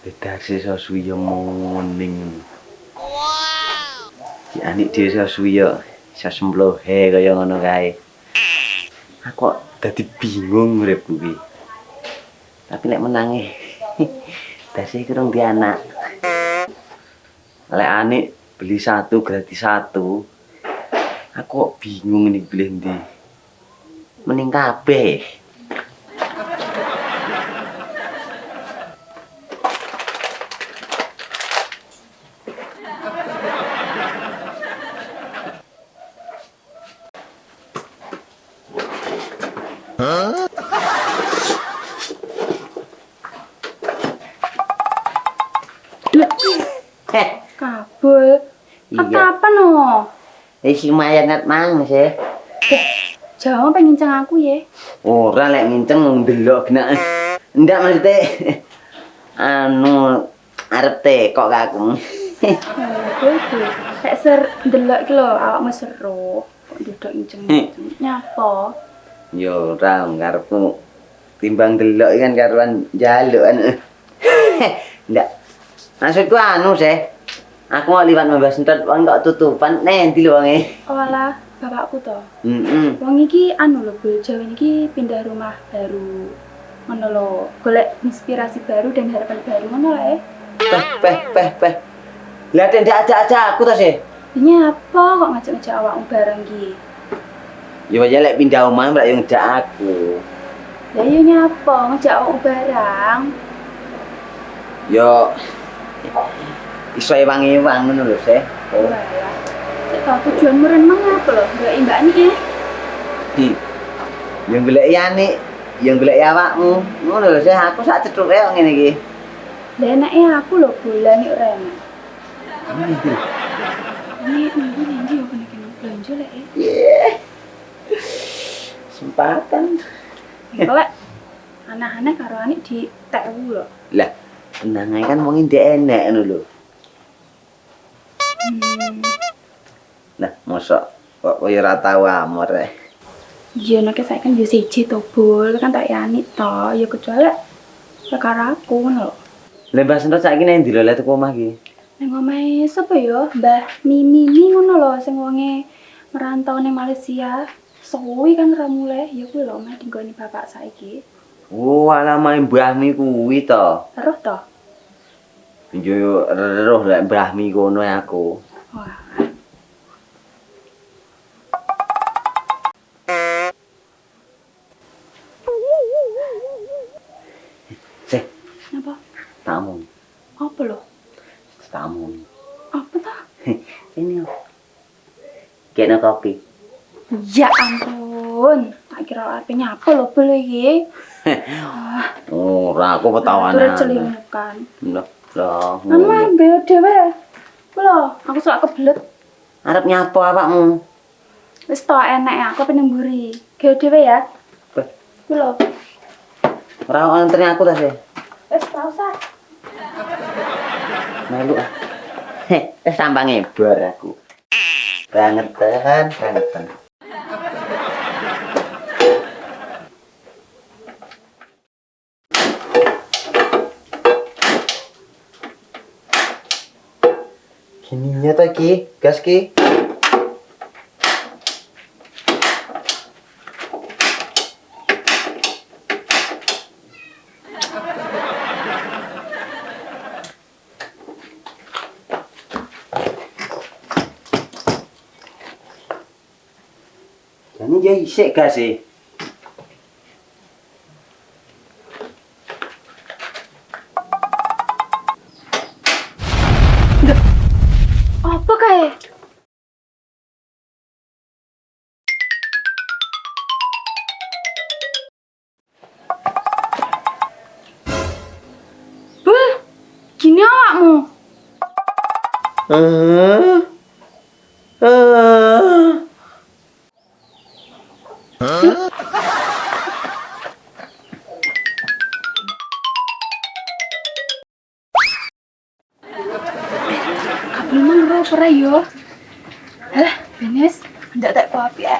Dedase suwi yo muning. Si anik dhewe suwi yo iso semblohe kaya ngono kae. Aku kok dadi bingung urip kuwi. Tapi lek menange dasi kurang di anak. Lek anik beli satu gratis satu. Aku kok bingung nih beli ndi. Mending kabeh. Kabul. Iya. Apa no? Si mayat net mang sih. Jauh pengen nginceng aku ya. Ora lek nginceng ndelok genak. Ndak maksudnya anu arep tekok aku. Kuwi lek ser ndelok iki lho awakmu seru. Kok duduk nginceng. Nyapa? Yo ora karepku timbang delok kan karuan njaluk. Ndak. Maksudku anu sih. Aku mau liwat membahas entot wong kok tutupan nanti lho wonge. Walah, bapakku to. Heeh. Wong iki anu lho, Bu, Jawa iki pindah rumah baru. Ngono lho, golek inspirasi baru dan harapan baru ngono lho. Peh. Lah ndak ajak-ajak aku to sih. Nyapa kok ngajak-ngajak awakmu bareng iki? Yo aja lek pindah omah mbak yang ngejak aku. Lah iya nyapa ngajak awakmu bareng? Yo iso ewang-ewang ngono lho, Seh. Walah. Sik tau tujuanmu renang apa lho? Golek Mbak Niki. Yang golek Anik, yang golek awakmu. Ngono lho, Seh. Aku sak cethuke kok ngene iki. Lah enake aku lho bulan iki ora enak. Ini minggu nanti yo kena belanja lek. Iya. Sempatan. Lek anak-anak karo anik di TU lho. Lah, tenang ae kan wong ndek enek ngono lho. Lah, mosok kok koyo ora tau amor rek. Iya nek saya kan yo siji to, Bul. Kan tak anik to, ya kecuali perkara aku ngono lho. Lah Mbah Sentot saiki nang ndi lho lek tuku omah iki? Nang omahe sapa yo? Mbah Mimi ngono lho sing wonge merantau ning Malaysia. Suwi kan ora mulai, ya kuwi lho omah dinggoni bapak saiki. Oh, alamae mbahmi kuwi to. Terus to? Yo roh lek mbahmi kono aku. Wah. Seh, Napa? tamu. Apa lho? Tamu. Apa ta? Ini. Kena kopi. Ya ampun, tak kira ape nyapa lho bel iki. Ora aku petawanan. Turut celimukan. Lah, Anu ambil dhewe. Lho, aku suka kebelet. arep nyapa awakmu? Wis to enek aku pengen mburi. Gawe dhewe ya. Beh, Kuwi lho. ora antri aku ta, Sih. Wis ta usah. Melu ah. Wis sampange bar aku. Bangetan. Gininya ta ki, gas ki. Ini dia isik gas sih. Apa kae? Bul, gini awakmu. Kabel mang ro ora yo. Halah, benes, ndak tak kopi ya.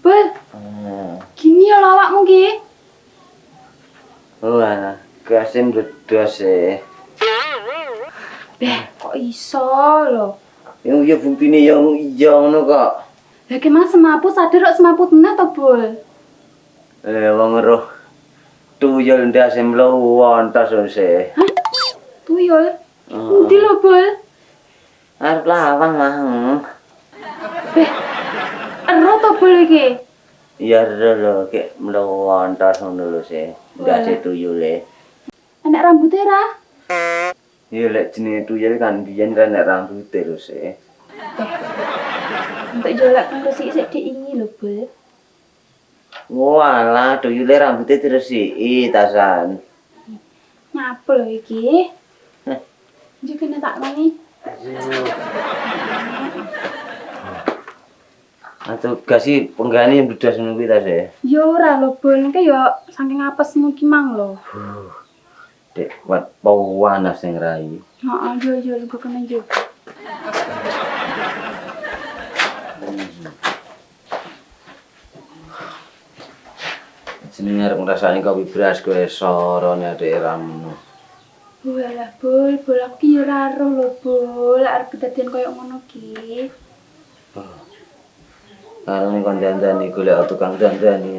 Bel, gini ya lawakmu ki. Wah, gasim bedos e. Beh, kok iso lho? Yang ya buktine yang iya ngono kok. Lah ki mang semaput sadar kok semaput meneh to, Bol? Wong roh tuyul ndase mlowontos se. Hah? Tuyul? Endi lho, Bol? Arep lawang mang. Beh, ero to Bol iki? Ya lho kek mlowontos ngono lho se. Ndase tuyule. Enek rambutnya ra? Ya lek jenenge tuyul kan biyen kan nek rambute lho se. Untuk jolak kan resik-resik diingi lho, Bol. Walah, tuyule rambute diresiki tasan. Nyapa lho iki? Njur kena tak nani. Atau gasi penggane yang bedas ngono kuwi ta se. Ya ora lho, Bol. Engke ya saking apesmu ki mang lho. Dek kuat panas sing rai. Heeh, yo lho kena yo. Jenenge arep ngrasani kopi beras kowe sorone adek ramu. Walah, Bol aku ki yo ora roh lho, Bol. Arep kedadian koyo ngono ki. Karo ning kon dandani golek tukang dandani.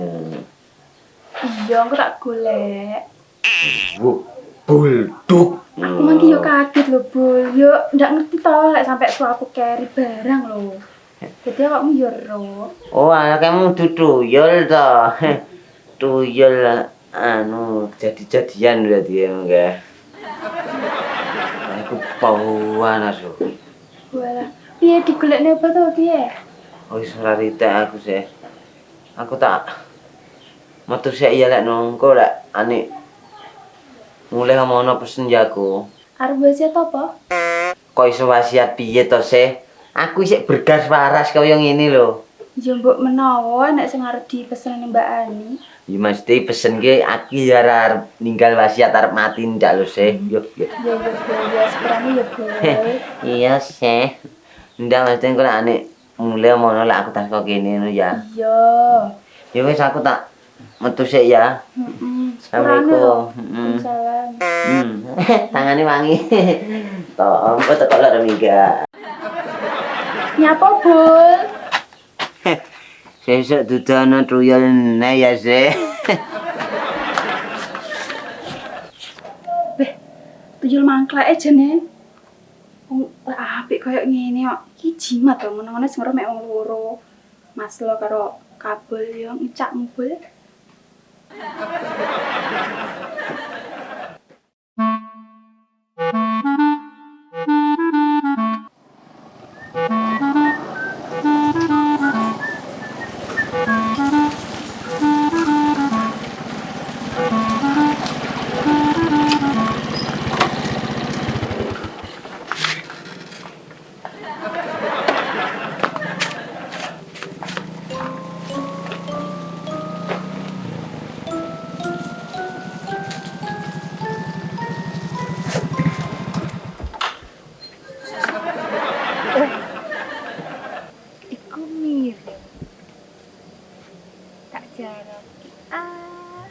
Iya, aku tak golek. Bulduk. Aku mangki yo kaget lho, Bol. Yo ndak ngerti to lek sampe aku carry barang lho. Jadi awakmu yo ero. Oh, anakmu tuyul to. Tuyul anu jadi-jadian berarti ya enggak. Aku panas lho. Walah, piye digolekne apa to piye? Oh, wis ora ritek aku sih. Aku tak metu sik ya lek nongko lek ane mulai ngono pesen jago. Arep wasiat apa? Kok iso wasiat piye to sih? Aku sik bergas waras kaya ngene lho. Ya mbok menawa nek sing arep dipesen Mbak Ani. Ya mesti pesen ki aku ya arep ninggal wasiat arep mati ndak lho sih. Yo. Ya ya seperane ya boleh. Iya sih. Ndak mesti kok ane mulai ngono lek aku tas kok kene ngono ya. Iya. Ya wis aku tak metu sik ya. Assalamualaikum. Waalaikumsalam. Tangane wangi. Tok, kok teko lek mingga. Nyapa, Bul? Sesuk dudono tuyul ne ya sih. Beh, tuyul mangklake jane. Wong apik koyo ngene kok. Iki jimat to ngono-ngono sing ora mek wong loro. Mas lo karo kabel yo ngecak Bul. Iku mirip. Tak jarang. Ah.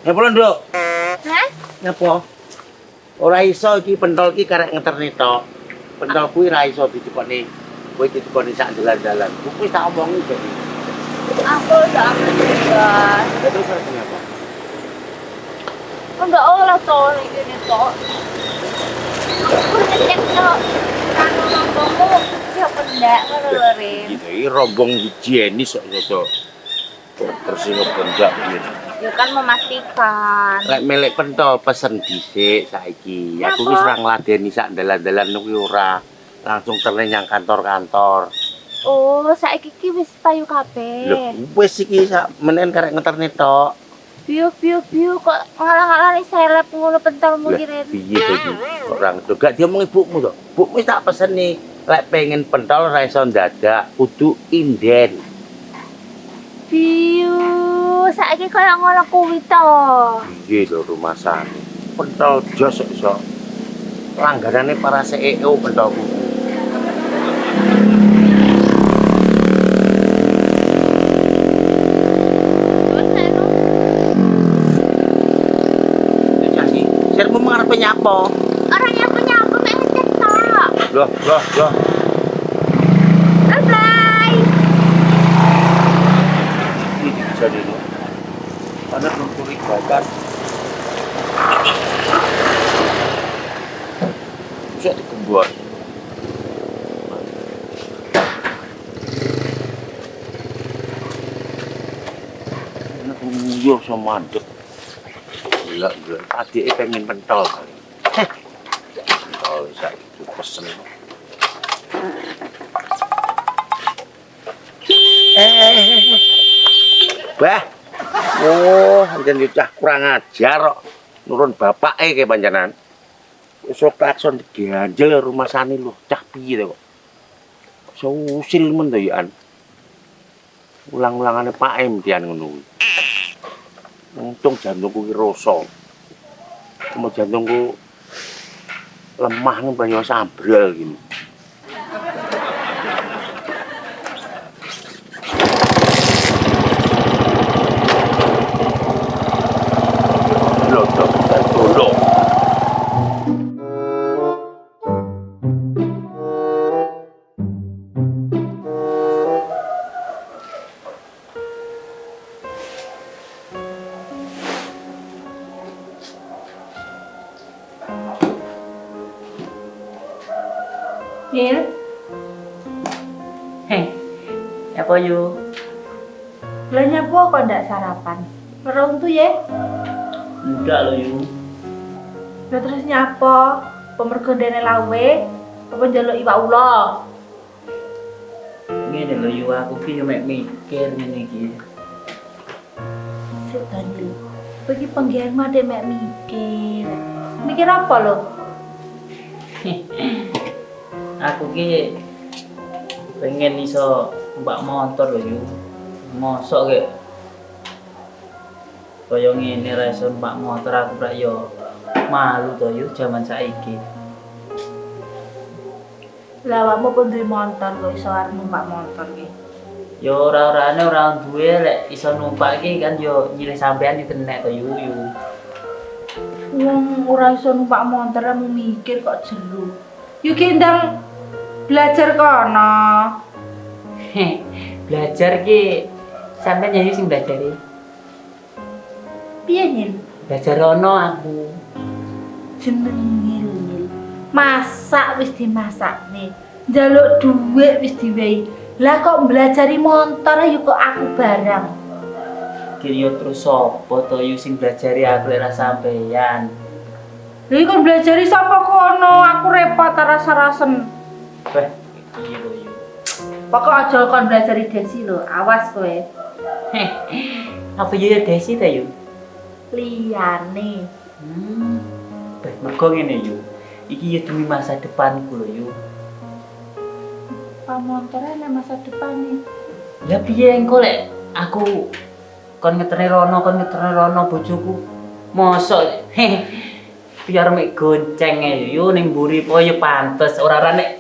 Ngapa Nduk? Hah? Ngapa? Ora iso iki pentol iki karek ngeterne tok. Pentol kuwi ra iso ditukoni. Kowe ditukoni sak dalan-dalan. Kuwi tak omongi jadi. Aku udah ambil juga. Terus kenapa? Enggak olah toh ini toh. Aku ngecek toh. Kanu rombongmu ya pendak ngono lho Rin. Gitu, iki rombong higienis kok ngono. Bersih ngebendak gitu. Ya kan memastikan. Lek melek pentol pesen dhisik saiki. Aku wis ora ngladeni sak dalan-dalan kuwi ora. Langsung terne nyang kantor-kantor. Oh, saiki ki wis payu kabeh. Lho, wis iki sak menen karek ngeterne tok. Biu kok ngalang-alangi seleb ngono pentolmu Lah, ki Ren. piye to Yu? Kok ora ngerti. Gak diomong ibumu to. Bukmu wis tak peseni lek pengen pentol ra iso dadak, kudu inden. Biu, saiki kaya ngono kuwi to. Piye lho rumasane. Pentol jos kok iso langganane para CEO pentolku. Jadi, sirmu mengarepe nyapa? Orang yang punya aku mek ngecek tok. Loh. Bye. Ini bisa dulu. Karena belum curigakan. Bisa dikembur. Ini kuyuh sama mandek. Gila. Adiknya pengen pentol kali. Pentol bisa itu pesen. Bah. Oh, anjen cah kurang ajar kok. Nurun bapake ke panjenengan. Wis klakson diganjel rumah sani lho, cah piye to kok. So usil men to ya an. Ulang-ulangane Pak M dian ngono kuwi. Untung jantungku ki rasa. Cuma jantungku lemah ning banyu sambrel gini. Dulu. Nil. Heh. Apa yu? Lah nyapo kok ndak sarapan? Merung tuh ya. Enggak lo yu. Lah terus nyapo? Pemergo dene lawe apa njaluk iwak ula? Ngene lho yu, aku ki yo mek mikir ngene iki. Sik Daniel. Bagi penggianmu ada mek mikir. Mikir apa lo? Aku ki pengen iso numpak motor lho yu. Mosok ge kaya ngene ra iso numpak motor aku rak yo malu to yu jaman saiki. Lah awakmu pun duwe motor kok iso arep numpak motor ki. Yo ora-orane ora duwe lek iso numpak iki kan yo nyilih sampean dikenek to yu. Wong ora iso numpak motor mu mikir kok jelu. Yo ki ndang belajar kono. Belajar ki sampean nyanyi sing belajari. Piye Nil? Belajar ono aku. Jeneng Nil. Masak wis dimasakne. Njaluk dhuwit wis diwehi. Lah kok belajari motor yo kok aku barang. Kira terus sapa to yu sing belajari aku lek ra sampeyan. Lha iki kon belajari sapa kono? Aku repot rasa-rasen. Weh, iki lho yu. Pokok aja kon belajari Desi lho, awas kowe. Apa yo Desi ta yu? Liyane. Weh, mergo ngene yu. Iki yo demi masa depanku lho yu. Pamontore nek masa depan nih. Lah piye engko lek aku kon ngeterne rono bojoku. Mosok biar mek gonceng yu ning mburi po yo pantes ora nek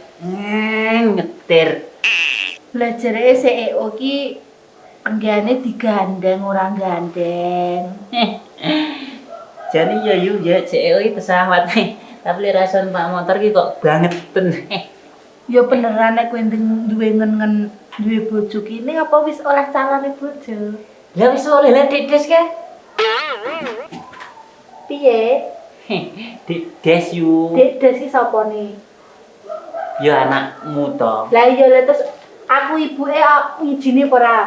ngetir. Belajare CEO ki penggane digandeng ora gandeng. Jadi ya yu ya CEO pesawat. Tapi lek rason Pak motor ki kok bangeten. Ya beneran nek kowe duwe ngen-ngen duwe bojo kene apa wis oleh calone bojo? Lah wis oleh lah Des ke? Piye? Des yu. Des ki sapa nih? Ya anakmu to. Lah iya lah terus aku ibuke ngijini apa ora?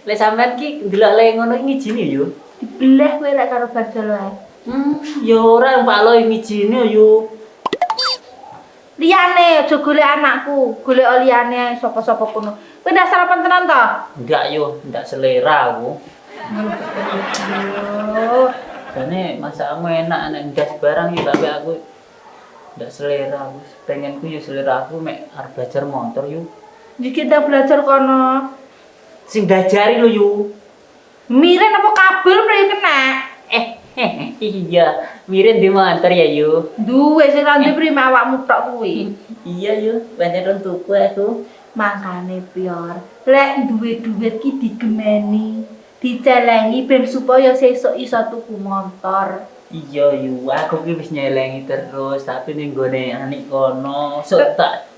Lek sampean ki ndelok le ngono ngijini yu. Dibelah kowe lek karo bajol ae. Ya ora Pak Lo ngijini yu. Liyane aja golek anakku, golek liyane sapa-sapa kono. Kowe ndak sarapan tenan to? Enggak yo, ndak selera aku. Yo. Jane masakmu enak nek ndas barang iki tapi aku ndak selera aku. Pengenku yo selera aku mek arep belajar motor yo. Iki kita belajar kono. Sing diajari lho yo. Miren apa kabel mrene kena? Iya, mirin di motor ya yo. Duwe sing randi prime awakmu tok kuwi. Iya yo, pancen tuku aku. Makane pior, lek duwe duit ki digemeni, dicelengi ben supaya sesuk iso tuku motor. Iya yo, aku ki wis nyelengi terus tapi ning gone anik kono sok tak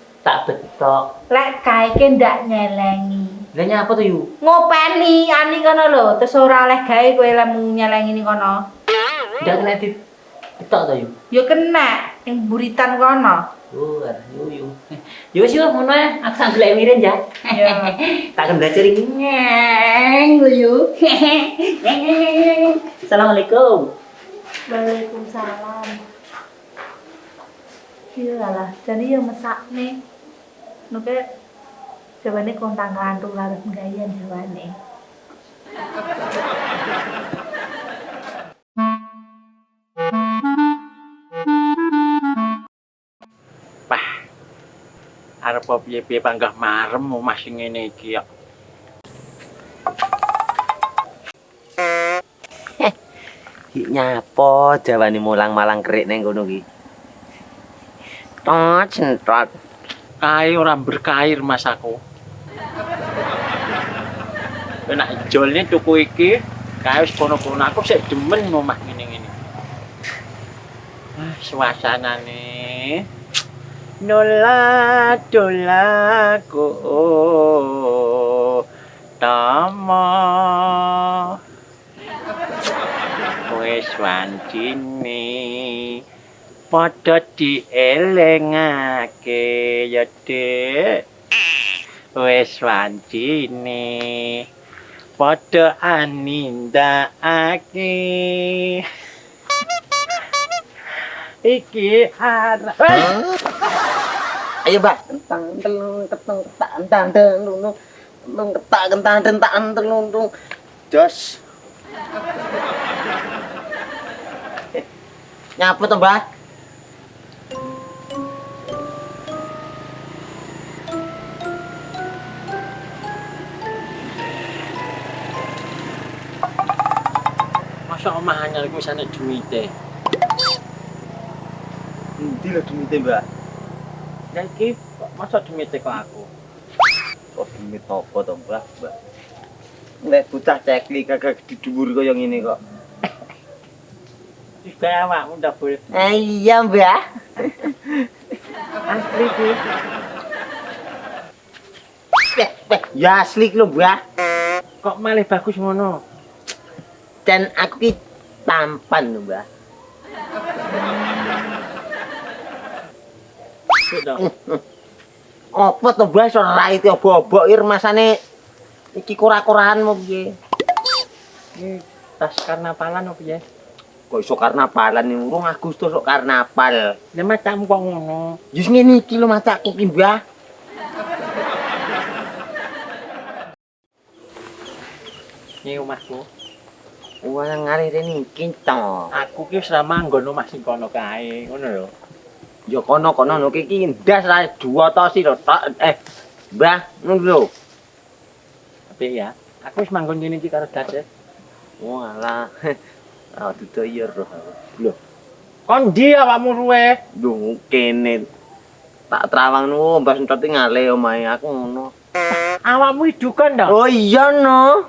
betok. Lek kae ndak nyelengi. Lah nyapa to yo? Ngopeni ani kono lho, terus ora oleh gawe kowe lemu nyelengi ning kono. Ndak kena betok to yo. Ya kena ing buritan kono. Oh, yo. Yo wis yo ngono ya, aku sang golek mirin ya. Ya. Tak akan belajar ngeng lho yo. Assalamualaikum. Waalaikumsalam. Iyalah, jadi ya mesakne. Nuke jawane kontang lantung laras gayan jawane. Arep piye-piye panggah marem omah sing ngene iki ya. Ki nyapo jawane mulang-malang kerik neng kono ki. Tot sentot. Kae ora berkair Mas aku. Enak ijolne tuku iki, kae wis kono-kono aku sik demen omah ngene-ngene. Suasanane Dola dolaku tama wis wancine padha dielengake ya Dik wis wancine padha anindakake iki arep Ayo, Mbak. Kentang telung keteng ketak kentang telung telung ketak kentang tentaan telung telung. Jos. Nyapa to, Mbak? masa omah anyar iku wis ana duwite. Endi lho dumite, Mbak? Ya iki masa duwite kok aku. Kok dumit apa to, Mbak? Mbak. Nek bocah cekli kagak didhuwur kaya ngene kok. Juga awakmu ndabul. Iya, Mbak. Asli iki. Ya asli lho, Mbak. Kok malih bagus ngono? Dan aku ki tampan lho, Mbak. Sudah. Apa to, Mbak? Iso raiti obok-obok iki remasane iki kura-kuraanmu piye? Ini tas karnapalan opo piye? Kok iso karnapalan ning urung Agustus kok karnapal. Lah macammu kok ngono. Jus ngene iki lho macakku ki, Mbah. Iki omahku. Wah, ngarene iki to. Aku ki wis ra manggon omah sing kono kae, ngono lho. Ya kono-kono lho iki ndas ra duotosi lho tok. Mbah, ngono lho. Tapi ya, aku wis manggon ngene iki karo Dad. Walah. Ah didoyor lho. Lho, Kon ndi awakmu ruwe? lho kene. Tak trawang nu Mbah Sentot ngale omahe aku ngono. Awakmu idukan ta? Oh iya no.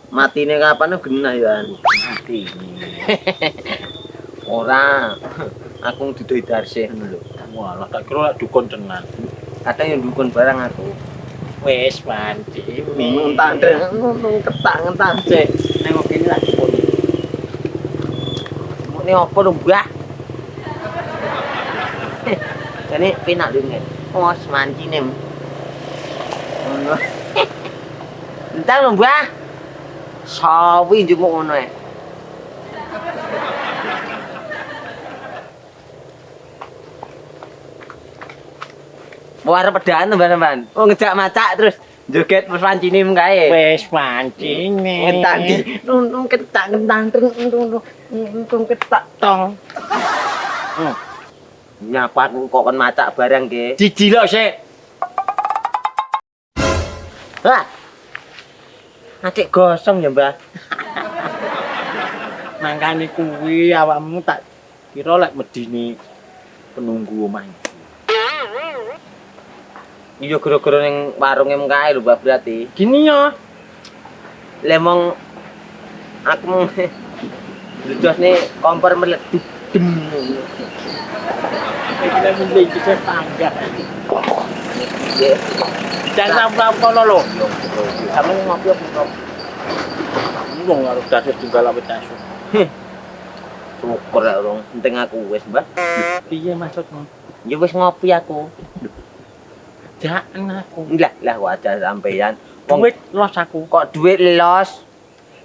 Matine kapan genah ya? Mati. Ora. Aku didoi darsih ngono lho. Walah, tak kira lek dukun tenan. Kadang yang dukun barang aku. Wis panci. Nentang nung ketak ngentang. Cek, nengok kene lak dukun. Ini apa lho, Mbah? Jane penak lho nek. Oh, semancine. Ngono. Entang lho, Mbah. Sawi njupuk ngono ae. Mau arep pedaan to, Mbah? Oh, ngejak macak terus Joget wis wancine kae. Wis pancine. Ngetan di nung ketak kentang nung ketak tong. Nyapat kok kon macak barang ge. Dijilok sik. Lah. Adik gosong ya, Mbah. Mangkane kuwi awakmu tak kira lek medine penunggu omah. Iya gara-gara ning warunge kae lho, Mbah berarti. Gini ya. Lemong aku nih kompor meleduk dem. Kita mulai bisa tangga. Ya, Jangan kono lho. kamu ngopi apa? Wong harus dados tunggal awet dasu. Syukur ya, Rong. Penting aku wis, Mbah. Piye maksudmu? Ya wis ngopi aku. Jangan aku. Lah wajah sampeyan. Duit los aku. Kok duit los?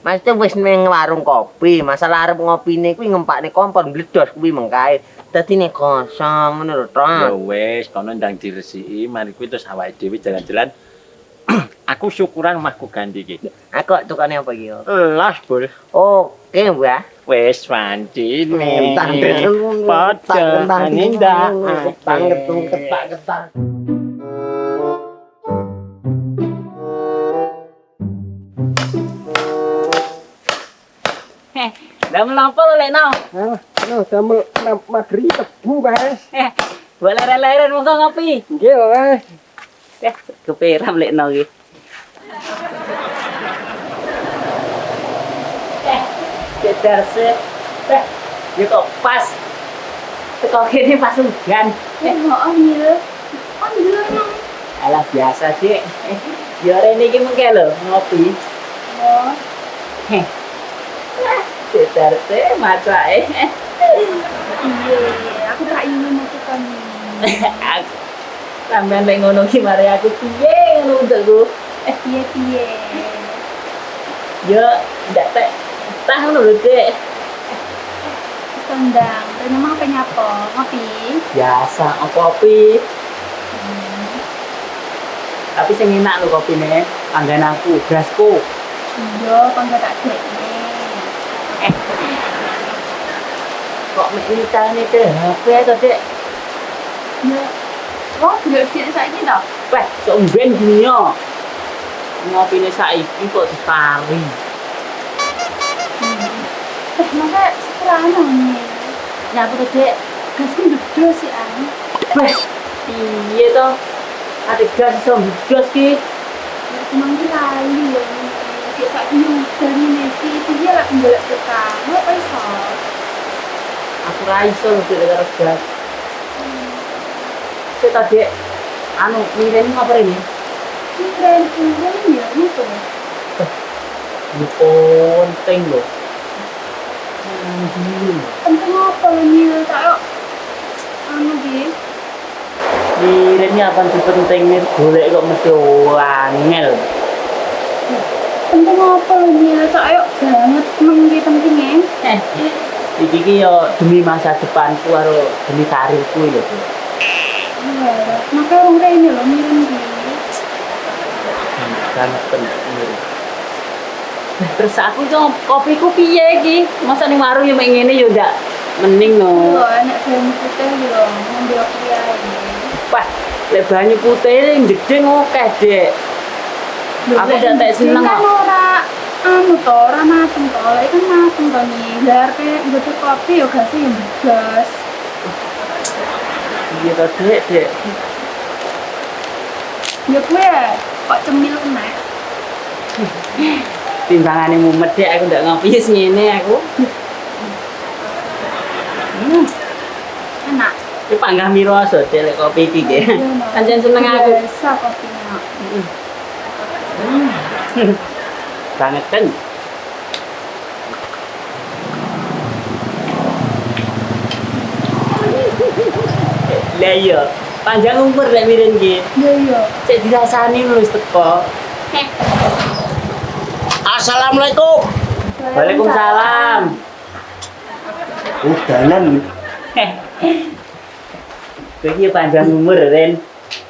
Maksudnya wis ning warung kopi, masalah arep ngopine kuwi ngempakne kompor gledos kuwi mengkae. Dadi nek kosong ngono lho, Ya Tron. wis, kono ndang diresiki, mari kuwi terus awake dhewe jalan-jalan. Aku syukuran mahku ganti iki. Aku tukane apa iki? Los, Bul. Oke, Mbah. Wis pancine. Tang Padha aninda. ketung ketak. Lah menapa lho Lekno? Damel magri tebu, Mas. Boleh leren-leren monggo ngopi. Nggih, Mas. Keperam Lekno iki. Jedar se. Ya kok pas. Teko kene pas hujan. Oh iya. Oh iya. Alah biasa sih. Ya rene iki mengke lho ngopi. Oh. Jedar se macae. Iya, aku tak ingin mau kita nih. Sampeyan lek ngono ki mari aku piye ngono untukku. Piye. Ya ndak tak tahu lho Dek. Tendang, dan memang apa nyapa? Ngopi. Biasa kopi. Tapi sing enak lho kopine, panggananku, gasku. Iya, pangga tak dek. Kok mek mitane teh HP to, Dek? Ya. Oh, dek saiki to? Weh, kok mben gini yo. Ngopine saiki kok ditari. Maka sekarang nih. Ya apa to, Dek? Gasku gede sih an. Weh, piye to? Ade gas iso mbos ki. Ya cuma ki lali ya. Kayak saiki udan ini piye lah golek tekan. Apa iso? Aku ra iso lho Dek karo gas. Sik ta, Dek. Anu, miren apa ini? Ini keren ya gitu. Ini penting loh. Penting apa nih? Tak anu ki. Ini apa sih pentingnya golek kok mesti angel. Penting apa nih? Tak ayo banget mengi pentingnya. Iki ki yo demi masa depanku karo demi karirku lho, Bu. Maka orang rene lho miring ki. Kan penting. Terus aku itu kopiku piye iki? Masa ning warung yo mek ngene yo ndak mending no. Lho anak banyu putih lho ngambil kiai. Wah, lek banyu putih ning jeding akeh, Dek. Aku udah tak seneng kan kok. ora anu to, ora mateng to. Lek kan mateng to nih. Biar kayak nggodok kopi yo gak sih gas. Iya to, Dek. Ya kuwi kok cemil kena. Timbangane mumet Dek, aku ndak ngopi wis ngene aku. Enak. Iki panggah miro aso Dek lek kopi iki nggih. Pancen seneng aku. Biasa kopinya. Bangetan. Lah iya, panjang umur lek miren iki. Iya. Cek dirasani nulis teko. Assalamualaikum. Waalaikumsalam. Udanan Kowe iki panjang umur, Ren.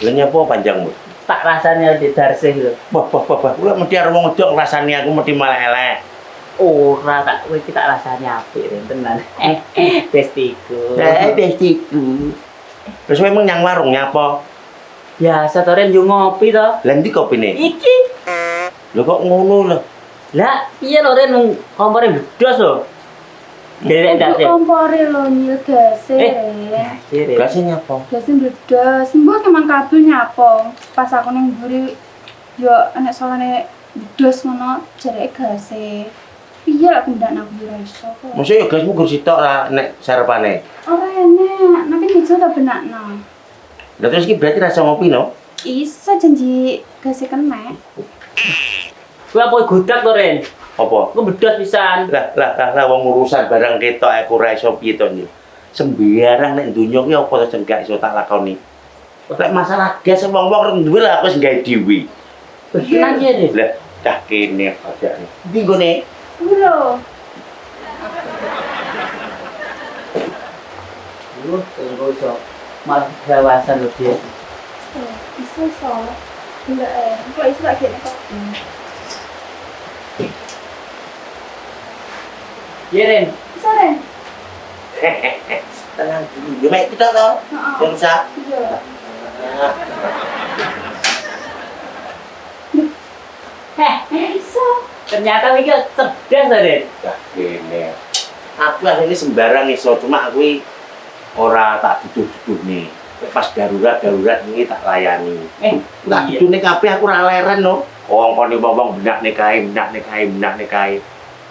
Lah nyapa panjangmu? tak rasanya di darsih lho. Wah, kula mesti arep wong wedok rasane aku mesti malah elek. Ora tak kowe iki tak rasane apik Ren tenan. Bestiku. bestiku. Terus memang nyang warung nyapa? Biasa to Ren yo ngopi to. Lah ndi kopine? Iki. Lho kok ngono lho. Lah, iya lho Ren wong kompore blas lho. Derek dase. Kompore lo nyil gase. Ren. Gase nyapa? Gase mbledas. Mbok keman kabel nyapo. Pas aku ning mburi yo enek salane mbledas ngono jareke gase. Piye lek ndak nang ora iso kok. Mosok ya gasmu gur sitok lah nek sarepane. Ora enek, nanti bisa tak benakno. Lah terus iki berarti rasa ngopi no? Isa janji gase kena. Kuwi apa godak to Ren? Apa? Ku bedas pisan. Lah wong urusan barang ketok aku ora iso piye to Nyil. Sembarang nek donya ki apa to gak iso tak lakoni. Lek masalah gas wong-wong duwe lah aku wis gawe dhewe. Tenan ya Ren. Lah cah kene padane. Ndi nggone? Kuwi lho. Lu tunggu iso malah gawasan lho dia. Bisa so. Enggak kok iso lagi nek kok. Iya Ren. Bisa Ren. Tenang dulu. Yo mek kita to. Heeh. Yang usah. Iya. Bisa. Ternyata iki cerdas Ren. Cah kene. Aku asline sembarang iso, cuma aku ora tak duduh-duduhne. Pas darurat ini tak layani. Tak iya. duduhne kabeh aku ora leren no. Kongkone wong benakne kae.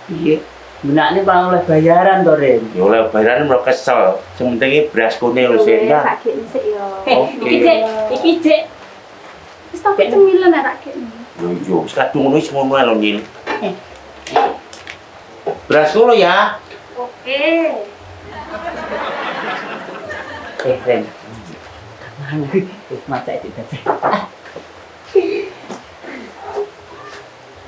Iya. Benakne paling oleh bayaran to Ren. Ya oleh bayaran ora kesel. Sing penting beras kone lho sih. Nah. Sakit sik yo. Oke. Iki Cek. Wis tak cemilan nek rakit. Yo wis kadung ngono wis ngono ae lho Nyil. Beras kone ya. Oke. Ren. Mana mata itu tadi.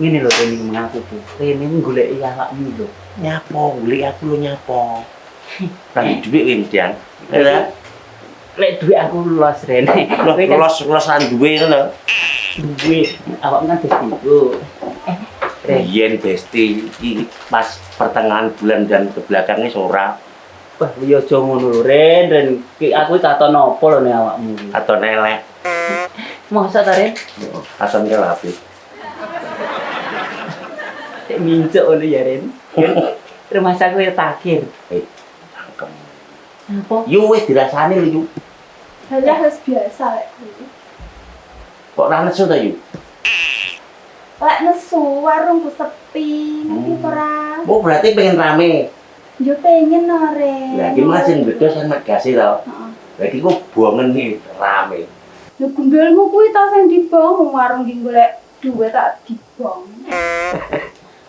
Ngene lho Ren iki mengaku Bu. Ren iki goleki awakmu lho. Nyapo, golek aku lho nyapo. Nang dhuwit iki mestian. Ya. Lek duit aku los Ren. Los lan duwe ngono. Duit awakmu kan bestiku. Ren. Yen besti iki pas pertengahan bulan dan ke belakangnya ora Wah, yo aja ngono lho Ren. Ki aku katon apa lho nek awakmu. atau nelek Masa ta Ren? atom ke lapis. Cek mincuk ngono ya Ren. Rumah saku ya takir. Cangkem. Apa? Yo wis dirasani lho yu. Halah wis biasa lek kuwi. Kok ra nesu ta yu? Lek nesu warungku sepi, nanti ora. Oh berarti pengen rame. Yo pengen no Ren. Lah iki masih bedos sama gase to. Heeh. Lah iki kok buangen nih rame. Lho gundulmu kuwi ta sing dibong warung ki golek duwe tak dibong.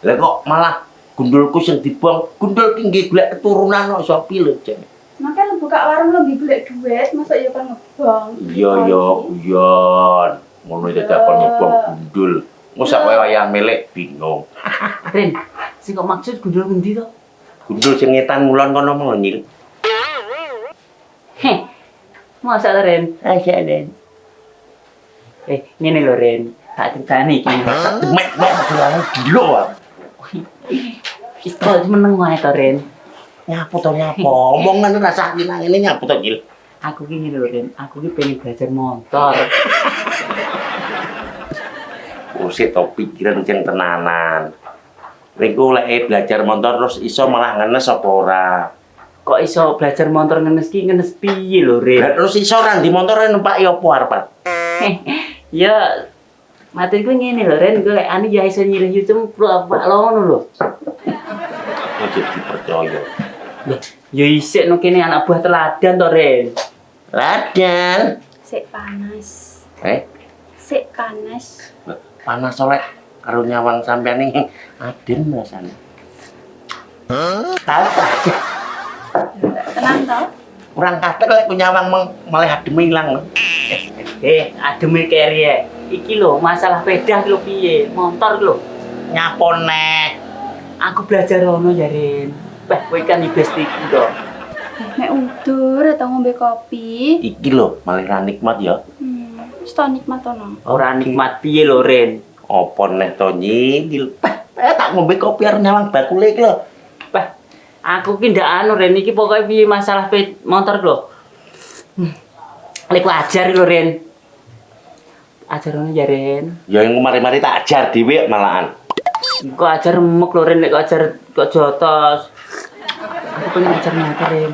Lah kok malah gundulku sing dibuang, gundul ki nggih golek keturunan kok iso piye lho, Jen. Makanya buka warung lo golek duit, masa ya kan ngebong. Iya ya, guyon. Ngono iki dapat ngebong gundul. Mosok kowe wayah melek bingung. Ren, sing kok maksud gundul ngendi to? Gundul sing ngetan ngulon kono mau Nyil. Heh. Masa ta Ren? Aja Den. Ngene lho Ren. Tak critani iki. Demek nek berani gilo ah. Wis kok meneng wae to Ren. Nyapu to nyapo. Omongan rasa nang ngene nyapu to Nyil. Aku ki ngene lho Ren. Aku ki pengen belajar motor. Usik to pikiran sing tenanan. Rengko lek belajar motor terus iso malah ngenes apa ora? Kok iso belajar motor ngenes ki ngenes piye lho Ren? Lah terus iso ra di motor numpak ya apa arepan? Ya mati ku ngene lho Ren, gue ani ya iso nyilih cempluk apa ngono lho. Ojo dipercaya. Lah, ya isik no kene anak buah teladan to Ren. Ladan. Sik panas. Sik panas. Panas oleh karo nyawang sampean iki adem rasane. Tahu aja. Tenang toh? Kurang katek lek nyawang malah adem ilang. Ademe keri ya. Iki lho masalah pedah ki lho piye? Motor ki lho. Nyapone. Aku belajar ono ya Ren. Wah, kowe kan ibestiku to. Nek udur atau ngombe kopi. Iki lho malah ra nikmat ya. Wis to nikmat to no. Ora nikmat piye lho, Ren? Apa neh to nyinggil. Tak ngombe kopi arep nyawang bakule iki lho. Bah, aku ki ndak anu Ren iki pokoke piye masalah motor lho. Lek ku ajar lho Ren. Ajarane ya Ren. Ya yang mari-mari tak ajar dhewe malahan. Kok ajar remuk lho Ren, nek kok ajar kok jotos. Aku pengen ajar motor Ren.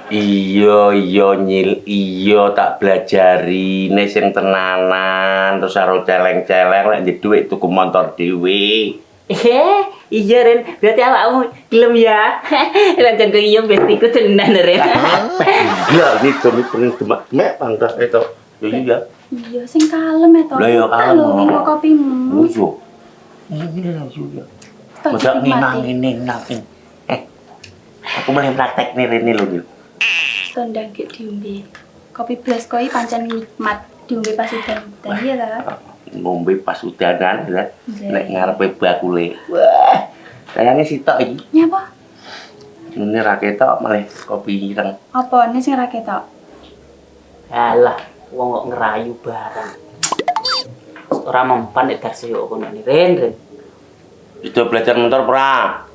Iya nyil, iya tak belajari nek sing tenanan terus karo celeng-celeng lek di dhuwit tuku motor dhewe. Iya Ren, berarti awakmu gelem ya. Lancen kok iya bestiku tenan Ren. Iya, ini tulis demak-demak pangkat itu. Ya iya. Iya sing kalem to. Lah ya kalem. Lho nggo kopimu. Musuh. Ini lah juga. Masa nginang-nginang. Aku mulai praktek nih Rene lho, Nil. Tondang gek diombe. Kopi blas koi pancen nikmat diombe pas udan. Iya ta? Ngombe pas udanan ya. Iya. Nek ngarepe bakule. Wah. Kayaknya sitok iki. Nyapa? Ini ra ketok malah kopi ireng. Apa nih sing ra ketok? Alah, wong kok ngerayu barang. Ora mempan nek darse kok kono ni Ren. Itu belajar motor pra.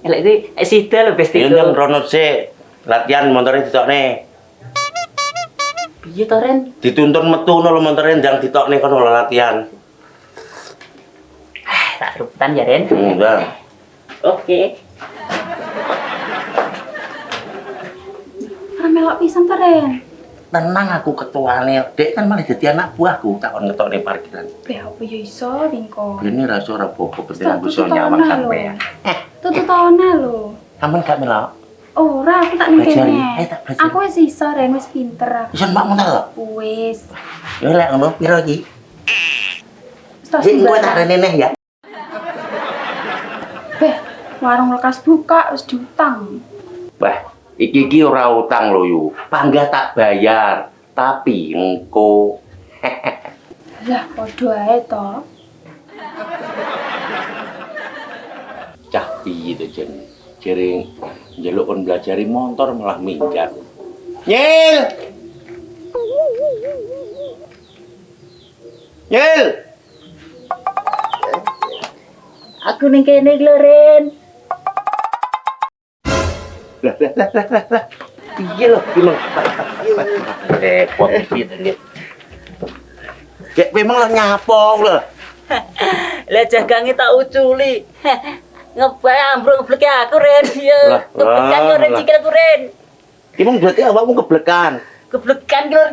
Lek iki sida lho bestiku. Ya ndang rono sik. Latihan motore ditokne. Piye to Ren? Dituntun metu lho motore ndang ditokne kono lho latihan. Tak ruputan ya Ren. Enggak. Oke. Ora melok pisan to Ren. Tenang aku ketuane. Dek kan malah dadi anak buahku tak on ngetokne parkiran. Be apa ya iso Wingko. Ini rasa ora apa-apa penting aku iso Tutu nyawang tahunan sampean. lho. Tutu tahunan lho. Sampeyan gak melok? Ora, aku tak ning Belajar kene. ya? Tak belajar. Aku wis iso Ren, wis pinter aku. Bisa mbak motor lho? Wis. Ya lek ngono piro iki? Wis tok Iki kowe sembarang. tak rene neh ya. Beh, warung lekas buka wis diutang. Wah, iki ora utang lho yu. Panggah tak bayar. Tapi engko Lah padha ae to. cah piye to jen. Jering njaluk kon belajari motor malah minggat. Nyil. Nyil. Aku ning kene iki lho, Ren. Lah. Piye lho ki mang. Repot iki to. Kayak memang lah nyapa lho. Lah jagange tak uculi. Ngebay ambruk ngeblek aku Ren. Ya, Lah, keblekan yo Ren lah. sikilku Ren. Ki mong berarti awakmu keblekan. Keblekan lho.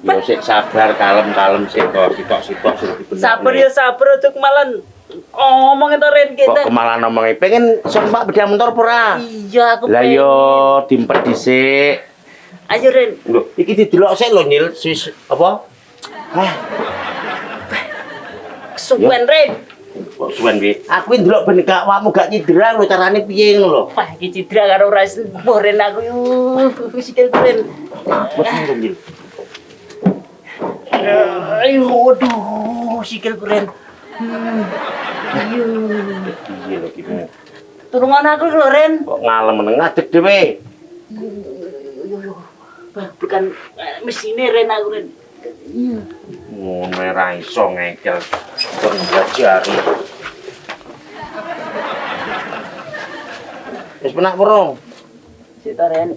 Ya sik sabar, kalem sik kok, sitok-sitok sing dibener. Sabar ya sabar untuk malan. Ngomong itu Ren Kok kita. kemalan omongi pengen sempak beda motor pura. Iya aku Lah pengen. yo dimpet dhisik. Ayo Ren. Lho, iki didelok sik lho Nil, sis apa? Hah, Kesuwen Ren. kok suwen iki? Aku ndelok ben gak awakmu gak cedera lho carane piye ngono lho. Wah, iki cidra karo ras Ren aku yuk. Sikilku Ren. Apa sih Nil? Ayo, waduh, sikilku Ren. Ayo. Piye lho iki? Turungan aku lho Ren. Kok ngalem ngadeg dhewe. Bukan mesinnya Ren aku Ren. Ngono ora iso ngekel. Kok njajari. Wis penak purung. Sita Ren.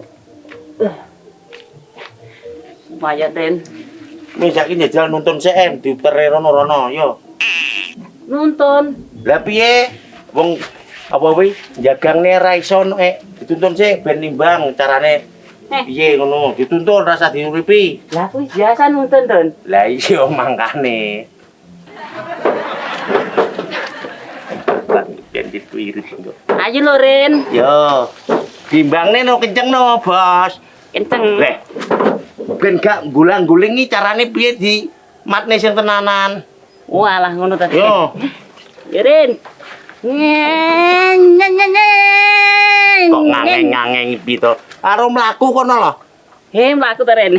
Lumayan Ren. Wis saiki njajal nuntun CM diutere rono-rono yo. Nonton. Lah piye? Wong apa kuwi jagangne ra iso dituntun sik ben nimbang carane. Piye ngono? Dituntun rasa diuripi. Lah aku biasa nonton Don. Lah iya mangkane. Ben dituirit kok. Ayo lho Ren. Yo. Timbangne no kenceng no, Bos. Kenceng. Leh. Ben gak gulang-gulingi carane piye di matne sing tenanan. Walah ngono tadi. Yo. Ya Ren. Nyeng. Kok ngangeng-ngangeng iki to. Karo mlaku kono lho. Mlaku ta Ren.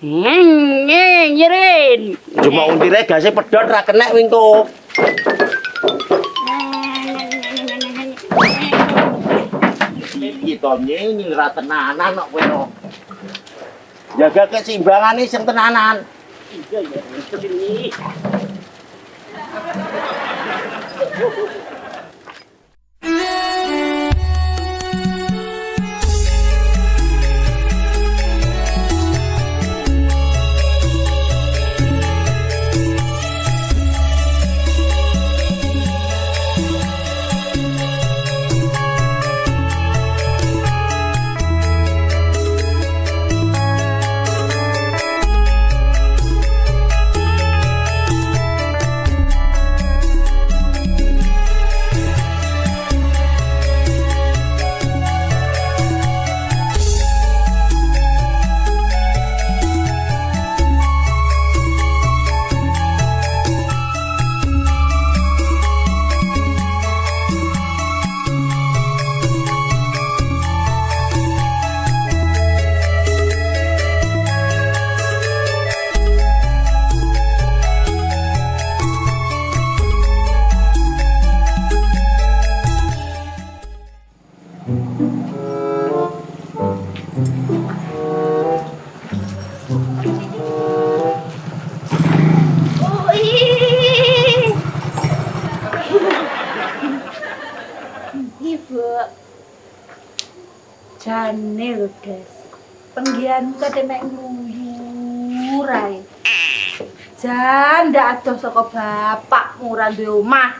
Nyeng, ya Ren. Cuma untire gase pedhot ra kenek wingko. Iki to nyeng ra tenanan kok kowe no. Jaga keseimbangan sing tenanan. Iya ya, ini. Jane lho, Des. Penggianmu kadhe mek ngluyur ae. Jan ndak adoh saka bapakmu ora duwe omah.